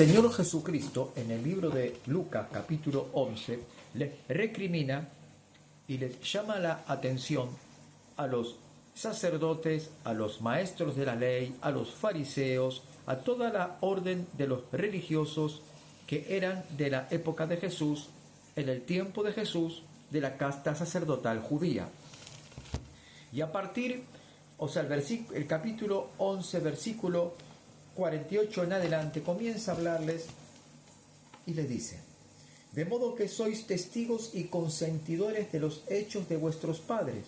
Señor Jesucristo, en el libro de Lucas capítulo 11, les recrimina y les llama la atención a los sacerdotes, a los maestros de la ley, a los fariseos, a toda la orden de los religiosos que eran de la época de Jesús, en el tiempo de Jesús, de la casta sacerdotal judía. Y a partir, el capítulo 11, versículo 48 en adelante, comienza a hablarles y les dice: de modo que sois testigos y consentidores de los hechos de vuestros padres,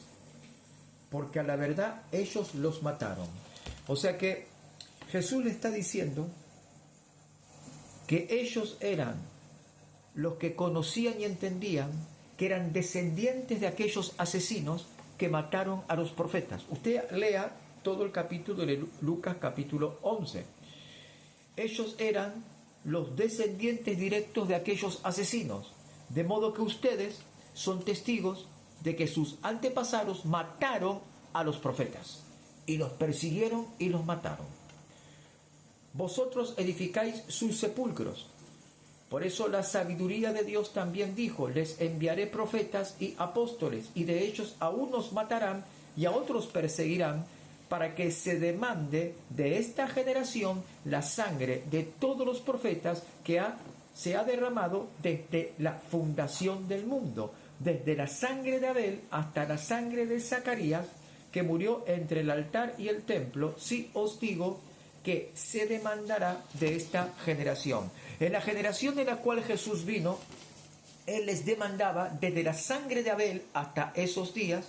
porque a la verdad ellos los mataron. O sea que Jesús le está diciendo que ellos eran los que conocían y entendían que eran descendientes de aquellos asesinos que mataron a los profetas. Usted lea todo el capítulo de Lucas capítulo 11. Ellos eran los descendientes directos de aquellos asesinos, de modo que ustedes son testigos de que sus antepasados mataron a los profetas y los persiguieron y los mataron. Vosotros edificáis sus sepulcros. Por eso la sabiduría de Dios también dijo: les enviaré profetas y apóstoles, y de ellos a unos matarán y a otros perseguirán, para que se demande de esta generación la sangre de todos los profetas que se ha derramado desde la fundación del mundo, desde la sangre de Abel hasta la sangre de Zacarías, que murió entre el altar y el templo. Sí os digo que se demandará de esta generación. En la generación en la cual Jesús vino, Él les demandaba desde la sangre de Abel hasta esos días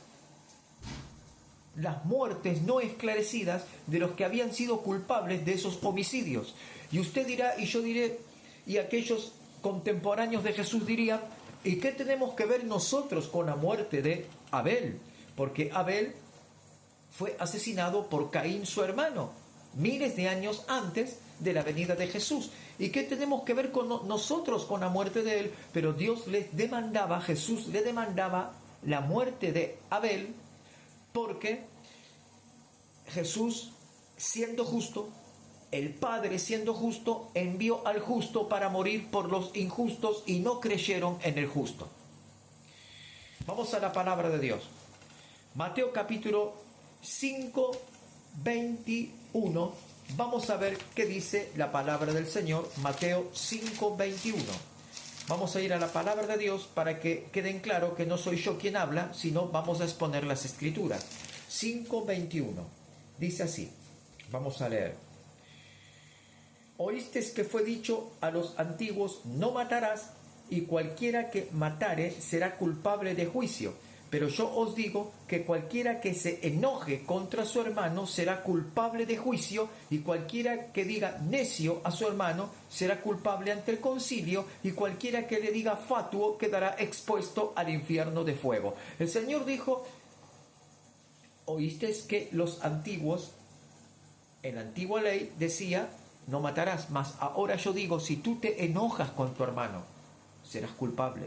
las muertes no esclarecidas de los que habían sido culpables de esos homicidios. Y usted dirá, y yo diré, y aquellos contemporáneos de Jesús dirían: ¿y qué tenemos que ver nosotros con la muerte de Abel? Porque Abel fue asesinado por Caín, su hermano, miles de años antes de la venida de Jesús. ¿Y qué tenemos que ver con nosotros con la muerte de él? Pero Dios les demandaba, Jesús le demandaba la muerte de Abel, porque Jesús, siendo justo, el Padre siendo justo, envió al justo para morir por los injustos, y no creyeron en el justo. Vamos a la palabra de Dios. Mateo capítulo 5, 21. Vamos a ver qué dice la palabra del Señor. Mateo 5, 21. Vamos a ir a la palabra de Dios para que queden claro que no soy yo quien habla, sino vamos a exponer las Escrituras. 5, 21. Dice así. Vamos a leer. Oísteis que fue dicho a los antiguos: no matarás, y cualquiera que matare será culpable de juicio. Pero yo os digo que cualquiera que se enoje contra su hermano será culpable de juicio, y cualquiera que diga necio a su hermano será culpable ante el concilio, y cualquiera que le diga fatuo quedará expuesto al infierno de fuego. El Señor dijo: oísteis que los antiguos, en la antigua ley decía: no matarás, mas ahora yo digo, si tú te enojas con tu hermano, serás culpable.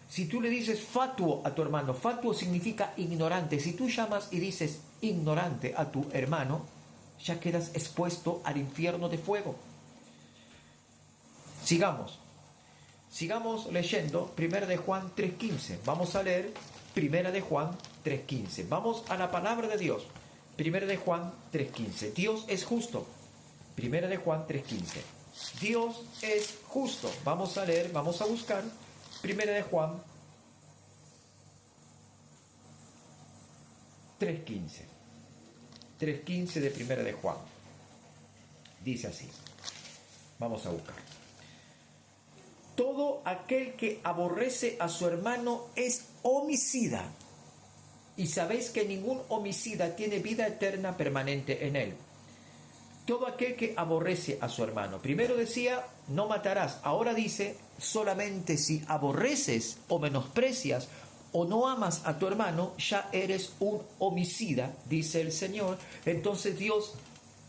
Si tú le dices fatuo a tu hermano, fatuo significa ignorante. Si tú llamas y dices ignorante a tu hermano, ya quedas expuesto al infierno de fuego. Sigamos leyendo 1 de Juan 3:15. Vamos a leer 1 de Juan 3:15. Vamos a la palabra de Dios. 1 de Juan 3:15. Dios es justo. 1 de Juan 3:15. Dios es justo. Vamos a leer, vamos a buscar 1 de Juan 3:15. 3:15 de 1 de Juan. Dice así. Vamos a buscar. Todo aquel que aborrece a su hermano es homicida. Y sabéis que ningún homicida tiene vida eterna permanente en él. Todo aquel que aborrece a su hermano. Primero decía: no matarás. Ahora dice: solamente si aborreces o menosprecias o no amas a tu hermano, ya eres un homicida, dice el Señor. Entonces Dios,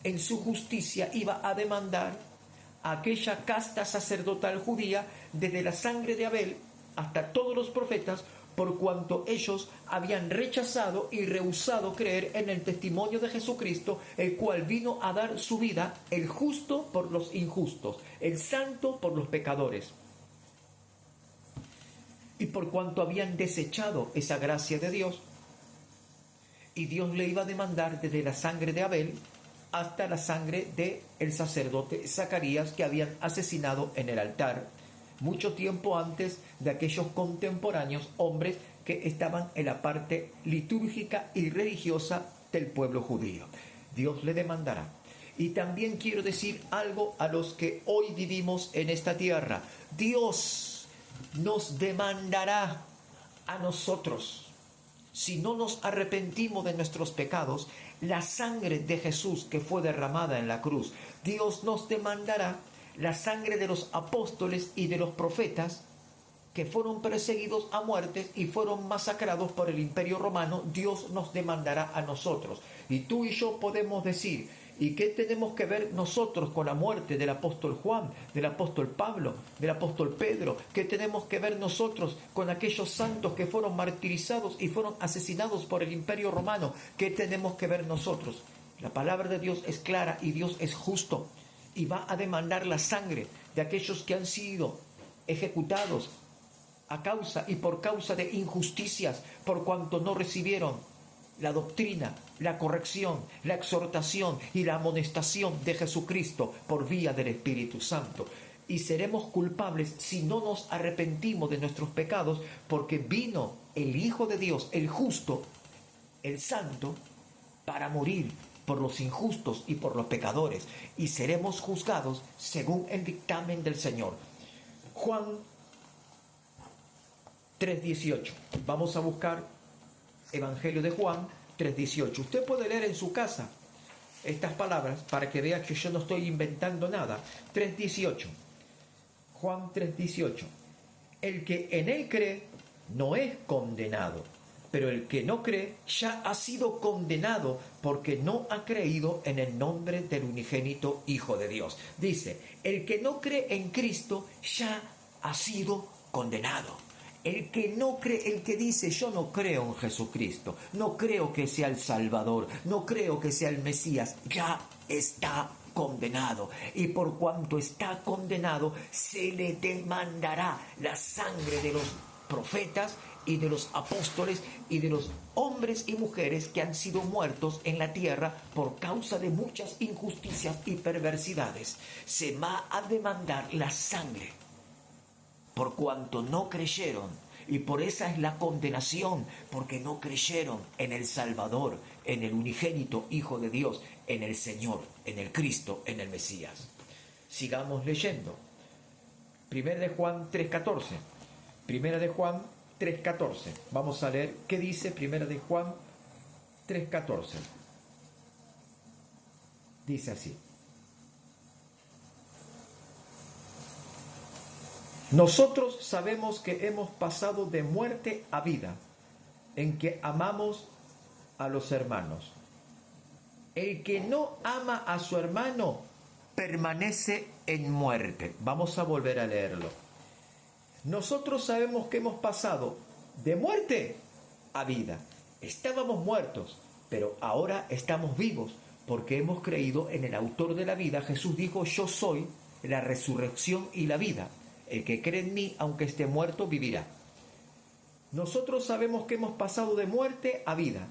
en su justicia, iba a demandar a aquella casta sacerdotal judía, desde la sangre de Abel hasta todos los profetas, por cuanto ellos habían rechazado y rehusado creer en el testimonio de Jesucristo, el cual vino a dar su vida, el justo por los injustos, el santo por los pecadores. Y por cuanto habían desechado esa gracia de Dios, y Dios le iba a demandar desde la sangre de Abel hasta la sangre del sacerdote Zacarías, que habían asesinado en el altar mucho tiempo antes de aquellos contemporáneos hombres que estaban en la parte litúrgica y religiosa del pueblo judío. Dios le demandará. Y también quiero decir algo a los que hoy vivimos en esta tierra. Dios nos demandará a nosotros. Si no nos arrepentimos de nuestros pecados, la sangre de Jesús que fue derramada en la cruz, Dios nos demandará la sangre de los apóstoles y de los profetas que fueron perseguidos a muerte y fueron masacrados por el Imperio Romano. Dios nos demandará a nosotros. Y tú y yo podemos decir, ¿y qué tenemos que ver nosotros con la muerte del apóstol Juan, del apóstol Pablo, del apóstol Pedro? ¿Qué tenemos que ver nosotros con aquellos santos que fueron martirizados y fueron asesinados por el Imperio Romano? ¿Qué tenemos que ver nosotros? La palabra de Dios es clara y Dios es justo y va a demandar la sangre de aquellos que han sido ejecutados a causa y por causa de injusticias, por cuanto no recibieron la doctrina, la corrección, la exhortación y la amonestación de Jesucristo por vía del Espíritu Santo. Y seremos culpables si no nos arrepentimos de nuestros pecados, porque vino el Hijo de Dios, el justo, el santo, para morir por los injustos y por los pecadores, y seremos juzgados según el dictamen del Señor. Juan 3:18. Vamos a buscar Evangelio de Juan 3:18. Usted puede leer en su casa estas palabras para que vea que yo no estoy inventando nada. 3:18. Juan 3:18. El que en él cree no es condenado, pero el que no cree ya ha sido condenado porque no ha creído en el nombre del unigénito Hijo de Dios. Dice, el que no cree en Cristo ya ha sido condenado. El que no cree, el que dice yo no creo en Jesucristo, no creo que sea el Salvador, no creo que sea el Mesías, ya está condenado. Y por cuanto está condenado, se le demandará la sangre de los profetas y de los apóstoles y de los hombres y mujeres que han sido muertos en la tierra por causa de muchas injusticias y perversidades. Se va a demandar la sangre por cuanto no creyeron, y por esa es la condenación, porque no creyeron en el Salvador, en el unigénito Hijo de Dios, en el Señor, en el Cristo, en el Mesías. Sigamos leyendo. Primera de Juan 3:14. Primera de Juan 3:14. Vamos a leer qué dice Primera de Juan 3:14. Dice así. Nosotros sabemos que hemos pasado de muerte a vida, en que amamos a los hermanos. El que no ama a su hermano permanece en muerte. Vamos a volver a leerlo. Nosotros sabemos que hemos pasado de muerte a vida. Estábamos muertos, pero ahora estamos vivos porque hemos creído en el autor de la vida. Jesús dijo, yo soy la resurrección y la vida. El que cree en mí, aunque esté muerto, vivirá. Nosotros sabemos que hemos pasado de muerte a vida,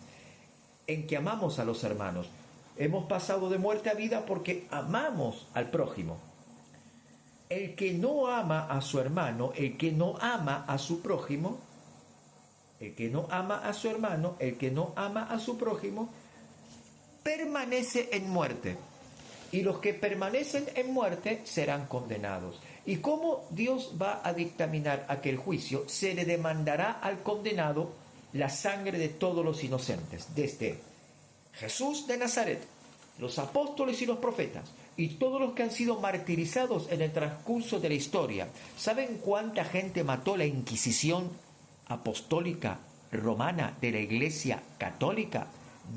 en que amamos a los hermanos. Hemos pasado de muerte a vida porque amamos al prójimo. El que no ama a su hermano, el que no ama a su prójimo, el que no ama a su hermano, el que no ama a su prójimo, permanece en muerte. Y los que permanecen en muerte serán condenados. ¿Y cómo Dios va a dictaminar aquel juicio? Se le demandará al condenado la sangre de todos los inocentes, desde Jesús de Nazaret, los apóstoles y los profetas, y todos los que han sido martirizados en el transcurso de la historia. ¿Saben cuánta gente mató la Inquisición apostólica romana de la Iglesia católica?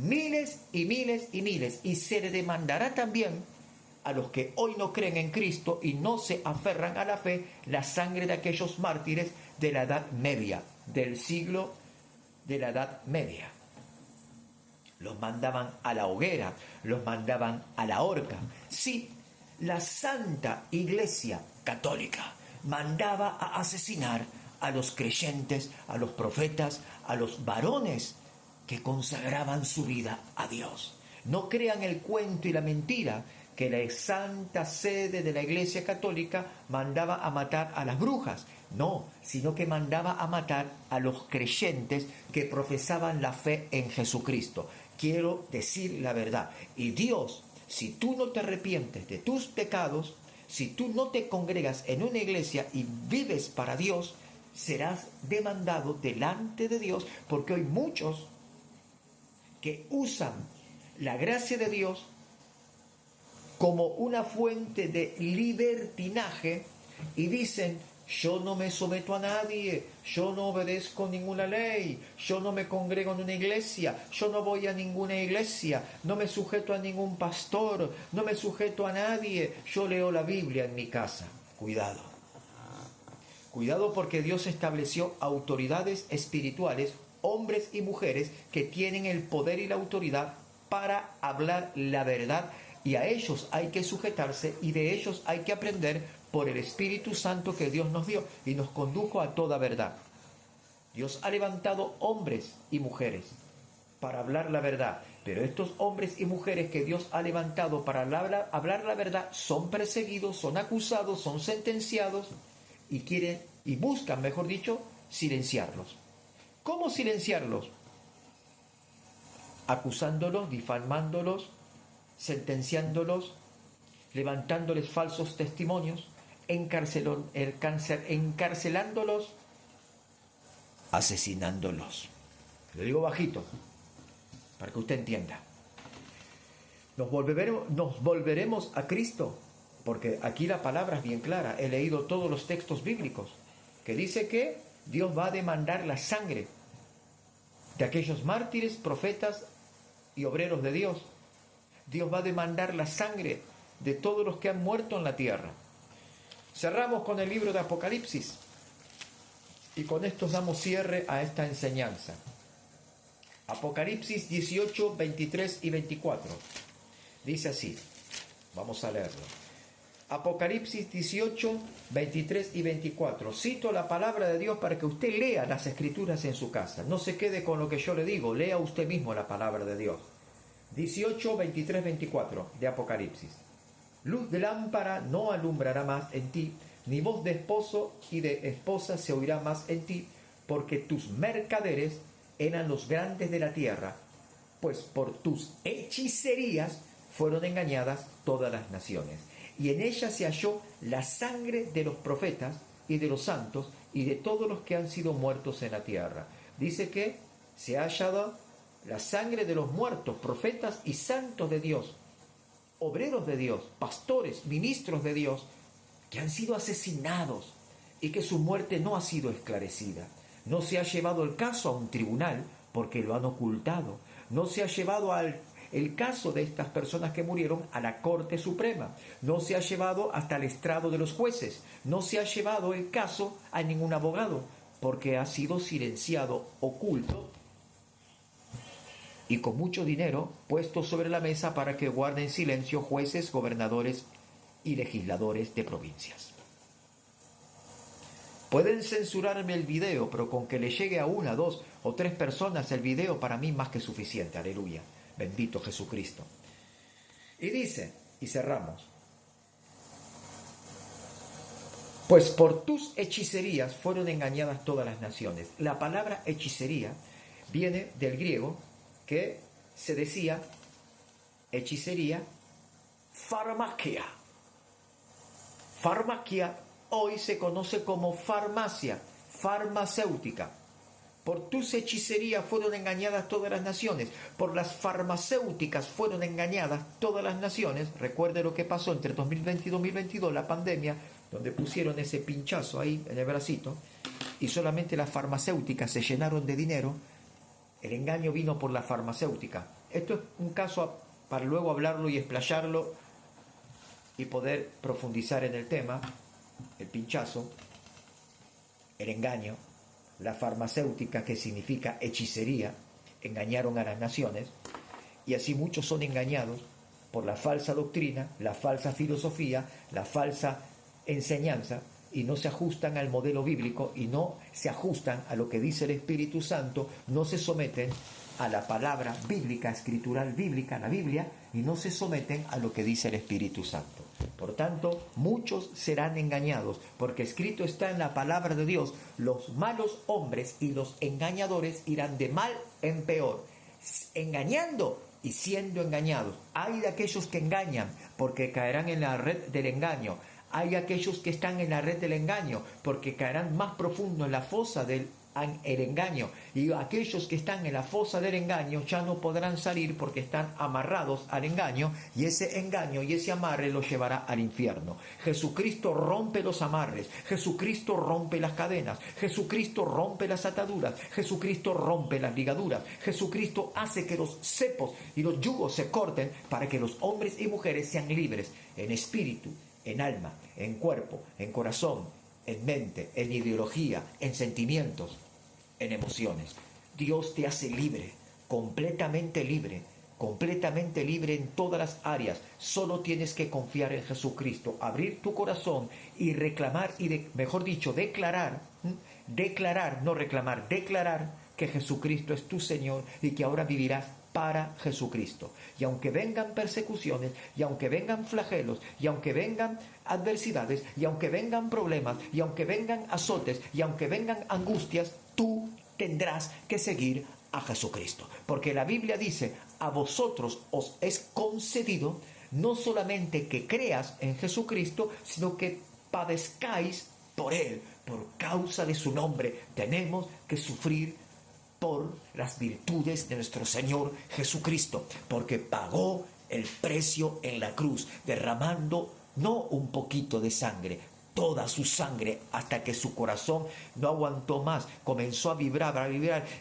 Miles y miles y miles. Y se le demandará también a los que hoy no creen en Cristo y no se aferran a la fe, la sangre de aquellos mártires de la Edad Media, del siglo de la Edad Media. Los mandaban a la hoguera, los mandaban a la horca. Sí, la Santa Iglesia Católica mandaba a asesinar a los creyentes, a los profetas, a los varones que consagraban su vida a Dios. No crean el cuento y la mentira que la Santa Sede de la Iglesia Católica mandaba a matar a las brujas. No, sino que mandaba a matar a los creyentes que profesaban la fe en Jesucristo. Quiero decir la verdad. Y Dios, si tú no te arrepientes de tus pecados, si tú no te congregas en una iglesia y vives para Dios, serás demandado delante de Dios, porque hay muchos que usan la gracia de Dios como una fuente de libertinaje y dicen: yo no me someto a nadie, yo no obedezco ninguna ley, yo no me congrego en una iglesia, yo no voy a ninguna iglesia, no me sujeto a ningún pastor, no me sujeto a nadie, yo leo la Biblia en mi casa. Cuidado. Cuidado, porque Dios estableció autoridades espirituales, hombres y mujeres, que tienen el poder y la autoridad para hablar la verdad, y a ellos hay que sujetarse y de ellos hay que aprender por el Espíritu Santo que Dios nos dio y nos condujo a toda verdad. Dios ha levantado hombres y mujeres para hablar la verdad, pero estos hombres y mujeres que Dios ha levantado para hablar la verdad son perseguidos, son acusados, son sentenciados y quieren y buscan, mejor dicho, silenciarlos. ¿Cómo silenciarlos? Acusándolos, difamándolos, sentenciándolos, levantándoles falsos testimonios, encarcelándolos, asesinándolos. Lo digo bajito, para que usted entienda. Nos volveremos a Cristo, porque aquí la palabra es bien clara. He leído todos los textos bíblicos, que dice que Dios va a demandar la sangre de aquellos mártires, profetas y obreros de Dios. Dios va a demandar la sangre de todos los que han muerto en la tierra. Cerramos con el libro de Apocalipsis y con esto damos cierre a esta enseñanza. Apocalipsis 18, 23 y 24. Dice así, vamos a leerlo. Apocalipsis 18, 23 y 24. Cito la palabra de Dios para que usted lea las escrituras en su casa. No se quede con lo que yo le digo, lea usted mismo la palabra de Dios. 18, 23, 24 de Apocalipsis. Luz de lámpara no alumbrará más en ti, ni voz de esposo y de esposa se oirá más en ti, porque tus mercaderes eran los grandes de la tierra, pues por tus hechicerías fueron engañadas todas las naciones. Y en ella se halló la sangre de los profetas y de los santos y de todos los que han sido muertos en la tierra. Dice que se ha hallado la sangre de los muertos, profetas y santos de Dios, obreros de Dios, pastores, ministros de Dios, que han sido asesinados y que su muerte no ha sido esclarecida. No se ha llevado el caso a un tribunal porque lo han ocultado. No se ha llevado el caso de estas personas que murieron a la Corte Suprema. No se ha llevado hasta el estrado de los jueces. No se ha llevado el caso a ningún abogado porque ha sido silenciado, oculto y con mucho dinero puesto sobre la mesa para que guarden silencio jueces, gobernadores y legisladores de provincias. Pueden censurarme el video, pero con que le llegue a 1, 2 o 3 personas el video, para mí más que suficiente. Aleluya. Bendito Jesucristo. Y dice, y cerramos, pues por tus hechicerías fueron engañadas todas las naciones. La palabra hechicería viene del griego, que se decía hechicería, farmaquia. Farmaquia hoy se conoce como farmacia, farmacéutica. Por tus hechicerías fueron engañadas todas las naciones. Por las farmacéuticas fueron engañadas todas las naciones. Recuerde lo que pasó entre 2020 y 2022, la pandemia, donde pusieron ese pinchazo ahí en el bracito y solamente las farmacéuticas se llenaron de dinero. El engaño vino por la farmacéutica. Esto es un caso para luego hablarlo y explayarlo y poder profundizar en el tema, el pinchazo, el engaño, la farmacéutica, que significa hechicería, engañaron a las naciones, y así muchos son engañados por la falsa doctrina, la falsa filosofía, la falsa enseñanza, y no se ajustan al modelo bíblico y no se ajustan a lo que dice el Espíritu Santo, no se someten a la palabra bíblica, escritural bíblica, la Biblia, y no se someten a lo que dice el Espíritu Santo. Por tanto, muchos serán engañados, porque escrito está en la palabra de Dios: los malos hombres y los engañadores irán de mal en peor, engañando y siendo engañados. Hay de aquellos que engañan, porque caerán en la red del engaño. Hay aquellos que están en la red del engaño, porque caerán más profundo en la fosa del engaño. Y aquellos que están en la fosa del engaño ya no podrán salir, porque están amarrados al engaño, y ese engaño y ese amarre los llevará al infierno. Jesucristo rompe los amarres, Jesucristo rompe las cadenas, Jesucristo rompe las ataduras, Jesucristo rompe las ligaduras, Jesucristo hace que los cepos y los yugos se corten para que los hombres y mujeres sean libres en espíritu, en alma, en cuerpo, en corazón, en mente, en ideología, en sentimientos, en emociones. Dios te hace libre, completamente libre en todas las áreas. Solo tienes que confiar en Jesucristo, abrir tu corazón y reclamar, mejor dicho, declarar, no reclamar, declarar que Jesucristo es tu Señor y que ahora vivirás para Jesucristo. Y aunque vengan persecuciones, y aunque vengan flagelos, y aunque vengan adversidades, y aunque vengan problemas, y aunque vengan azotes, y aunque vengan angustias, tú tendrás que seguir a Jesucristo. Porque la Biblia dice: a vosotros os es concedido no solamente que creas en Jesucristo, sino que padezcáis por Él, por causa de su nombre. Tenemos que sufrir por las virtudes de nuestro Señor Jesucristo, porque pagó el precio en la cruz, derramando no un poquito de sangre, toda su sangre, hasta que su corazón no aguantó más, comenzó a vibrar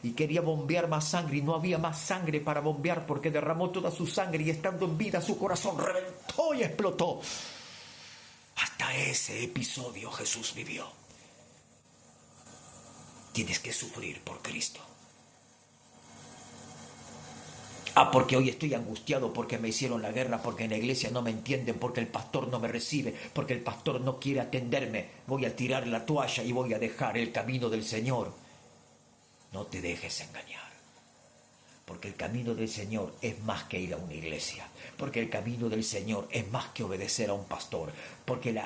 y quería bombear más sangre, y no había más sangre para bombear, porque derramó toda su sangre, y estando en vida su corazón reventó y explotó. Hasta ese episodio Jesús vivió. Tienes que sufrir por Cristo. Porque hoy estoy angustiado, porque me hicieron la guerra, porque en la iglesia no me entienden, porque el pastor no me recibe, porque el pastor no quiere atenderme. Voy a tirar la toalla y voy a dejar el camino del Señor. No te dejes engañar, porque el camino del Señor es más que ir a una iglesia, porque el camino del Señor es más que obedecer a un pastor, porque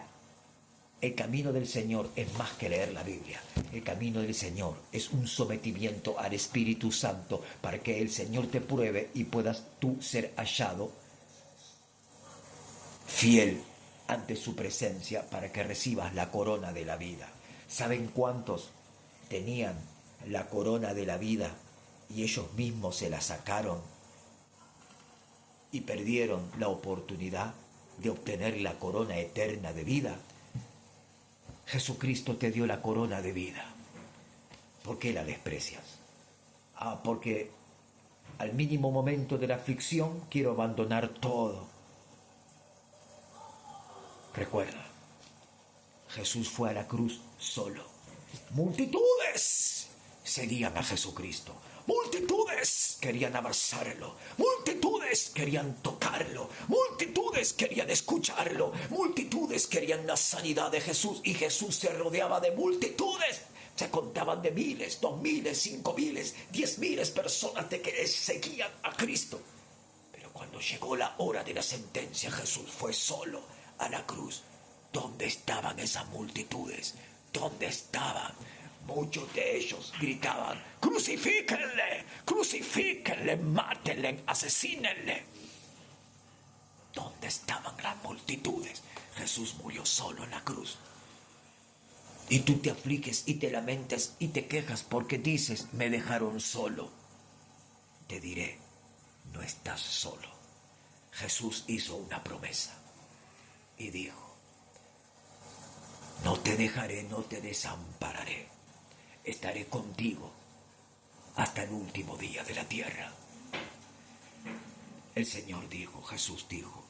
el camino del Señor es más que leer la Biblia. El camino del Señor es un sometimiento al Espíritu Santo, para que el Señor te pruebe y puedas tú ser hallado fiel ante su presencia, para que recibas la corona de la vida. ¿Saben cuántos tenían la corona de la vida y ellos mismos se la sacaron y perdieron la oportunidad de obtener la corona eterna de vida? Jesucristo te dio la corona de vida. ¿Por qué la desprecias? Porque al mínimo momento de la aflicción quiero abandonar todo. Recuerda, Jesús fue a la cruz solo. Multitudes seguían a Jesucristo. Multitudes querían abrazarlo, multitudes querían tocarlo, multitudes querían escucharlo, multitudes querían la sanidad de Jesús, y Jesús se rodeaba de multitudes. Se contaban de miles, 2.000, 5.000, 10.000 personas que seguían a Cristo. Pero cuando llegó la hora de la sentencia, Jesús fue solo a la cruz. ¿Dónde estaban esas multitudes? ¿Dónde estaban? Muchos de ellos gritaban: ¡crucifíquenle! ¡Crucifíquenle! ¡Mátenle! ¡Asesínenle! ¿Dónde estaban las multitudes? Jesús murió solo en la cruz. Y tú te afliges y te lamentas y te quejas porque dices: me dejaron solo. Te diré, no estás solo. Jesús hizo una promesa y dijo: no te dejaré, no te desampararé. Estaré contigo hasta el último día de la tierra. El Señor dijo, Jesús dijo: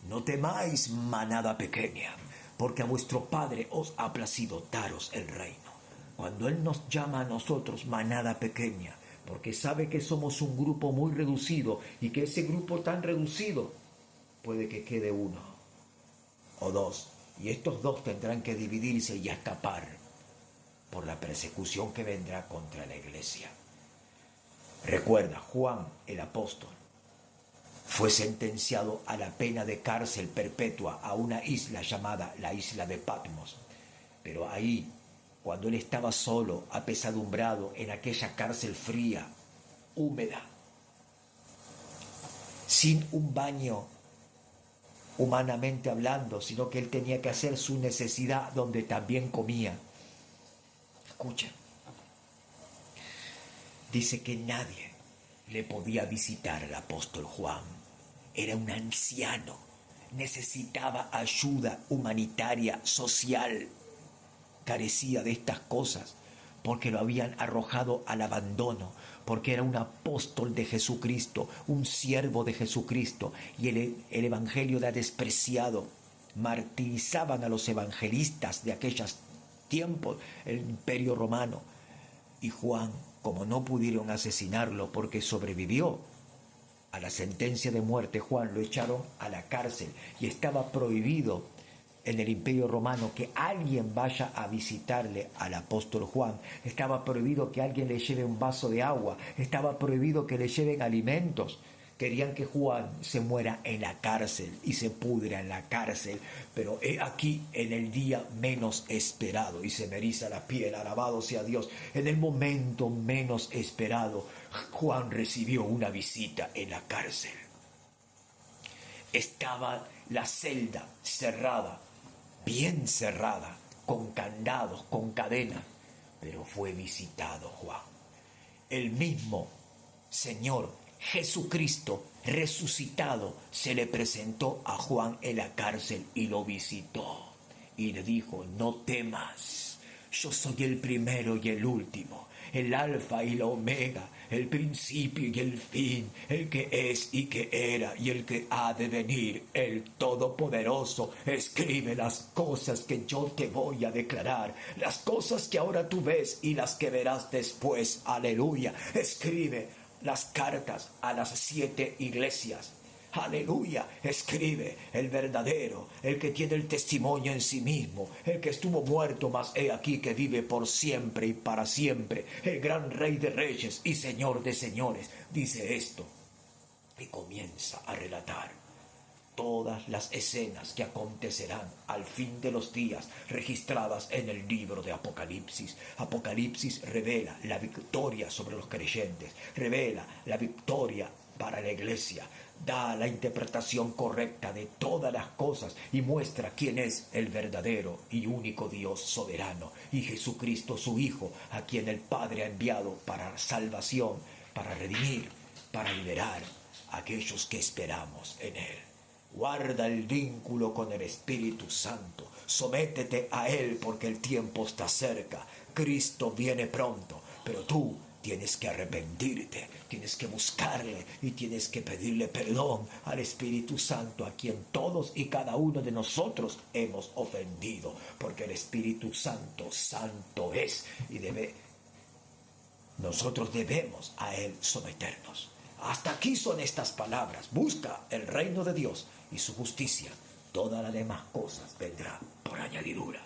no temáis, manada pequeña, porque a vuestro Padre os ha placido daros el reino. Cuando Él nos llama a nosotros manada pequeña, porque sabe que somos un grupo muy reducido y que ese grupo tan reducido puede que quede uno o dos, y estos dos tendrán que dividirse y escapar por la persecución que vendrá contra la iglesia. Recuerda, Juan el apóstol fue sentenciado a la pena de cárcel perpetua a una isla llamada la isla de Patmos, pero ahí, cuando él estaba solo, apesadumbrado en aquella cárcel fría, húmeda, sin un baño humanamente hablando, sino que él tenía que hacer su necesidad donde también comía. Escucha, dice que nadie le podía visitar al apóstol Juan. Era un anciano, necesitaba ayuda humanitaria, social, carecía de estas cosas porque lo habían arrojado al abandono, porque era un apóstol de Jesucristo, un siervo de Jesucristo, y el evangelio era despreciado. Martirizaban a los evangelistas de aquellos tiempos, el imperio romano. Y Juan, como no pudieron asesinarlo porque sobrevivió a la sentencia de muerte, Juan lo echaron a la cárcel y estaba prohibido en el imperio romano que alguien vaya a visitarle al apóstol Juan. Estaba prohibido que alguien le lleve un vaso de agua, estaba prohibido que le lleven alimentos. Querían que Juan se muera en la cárcel y se pudra en la cárcel, pero he aquí en el día menos esperado, y se me eriza la piel, alabado sea Dios, en el momento menos esperado, Juan recibió una visita en la cárcel. Estaba la celda cerrada, bien cerrada, con candados, con cadenas, pero fue visitado Juan. El mismo Señor Jesucristo resucitado se le presentó a Juan en la cárcel y lo visitó y le dijo: no temas, yo soy el primero y el último, el alfa y la omega, el principio y el fin, el que es y que era y el que ha de venir, el todopoderoso. Escribe las cosas que yo te voy a declarar, las cosas que ahora tú ves y las que verás después. Aleluya. Escribe las cartas a las 7 iglesias. Aleluya. Escribe: el verdadero, el que tiene el testimonio en sí mismo, el que estuvo muerto, mas he aquí que vive por siempre y para siempre, el gran Rey de reyes y Señor de señores, dice esto y comienza a relatar todas las escenas que acontecerán al fin de los días, registradas en el libro de Apocalipsis. Apocalipsis revela la victoria sobre los creyentes, revela la victoria para la iglesia, da la interpretación correcta de todas las cosas y muestra quién es el verdadero y único Dios soberano, y Jesucristo su Hijo, a quien el Padre ha enviado para salvación, para redimir, para liberar a aquellos que esperamos en Él. Guarda el vínculo con el Espíritu Santo, sométete a Él porque el tiempo está cerca. Cristo viene pronto, pero tú tienes que arrepentirte, tienes que buscarle y tienes que pedirle perdón al Espíritu Santo, a quien todos y cada uno de nosotros hemos ofendido, porque el Espíritu Santo, santo es, y nosotros debemos a Él someternos. Hasta aquí son estas palabras. Busca el reino de Dios y su justicia. Todas las demás cosas vendrán por añadidura.